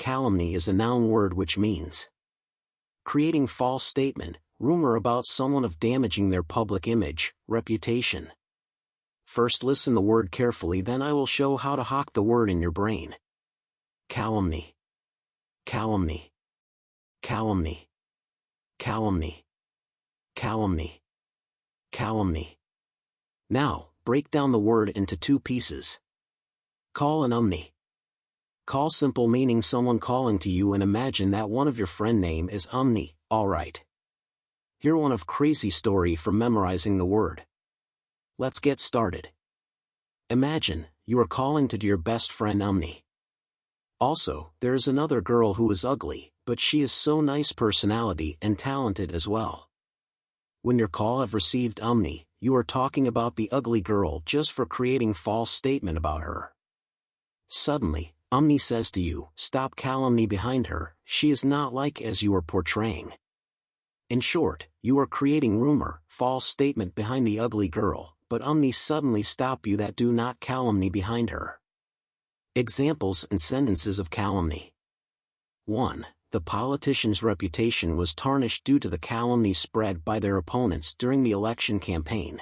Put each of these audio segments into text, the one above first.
Calumny is a noun word which means creating false statement, rumor about someone of damaging their public image, reputation. First listen the word carefully, then I will show how to hock the word in your brain. Calumny. Calumny. Calumny. Calumny. Calumny. Calumny. Now, break down the word into two pieces. Call and umny. Call simple meaning someone calling to you, and imagine that one of your friend name is Umni, alright. Hear one of crazy story for memorizing the word. Let's get started. Imagine, you are calling to your best friend Umni. Also, there is another girl who is ugly, but she is so nice personality and talented as well. When your call have received Umni, you are talking about the ugly girl just for creating false statement about her. Suddenly, Umni says to you, stop calumny behind her, she is not like as you are portraying. In short, you are creating rumor, false statement behind the ugly girl, but Umni suddenly stop you that do not calumny behind her. Examples and sentences of calumny. 1. The politician's reputation was tarnished due to the calumny spread by their opponents during the election campaign.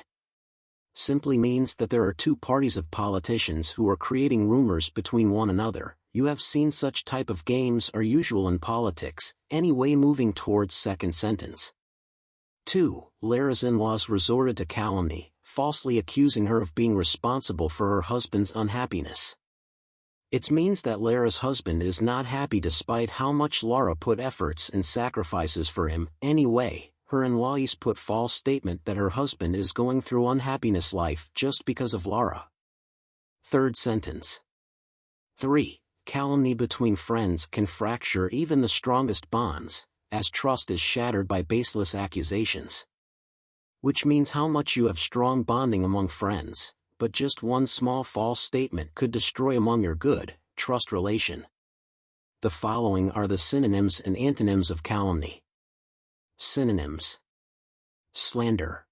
Simply means that there are two parties of politicians who are creating rumors between one another. You have seen such type of games are usual in politics. Anyway, moving towards second sentence. 2. Lara's in-laws resorted to calumny, falsely accusing her of being responsible for her husband's unhappiness. It means that Lara's husband is not happy despite how much Lara put efforts and sacrifices for him. Anyway, her in-laws put false statement that her husband is going through unhappiness life just because of Lara. Third sentence. 3. Calumny between friends can fracture even the strongest bonds, as trust is shattered by baseless accusations. Which means how much you have strong bonding among friends, but just one small false statement could destroy among your good, trust relation. The following are the synonyms and antonyms of calumny. Synonyms: slander,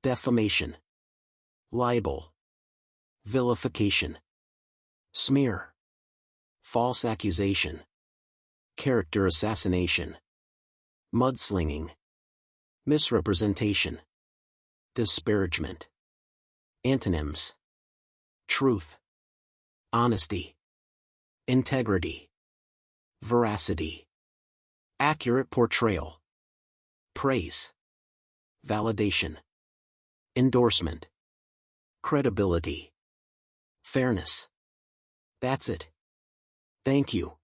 defamation, libel, vilification, smear, false accusation, character assassination, mudslinging, misrepresentation, disparagement. Antonyms: truth, honesty, integrity, veracity, accurate portrayal, praise, validation, endorsement, credibility, fairness. That's it. Thank you.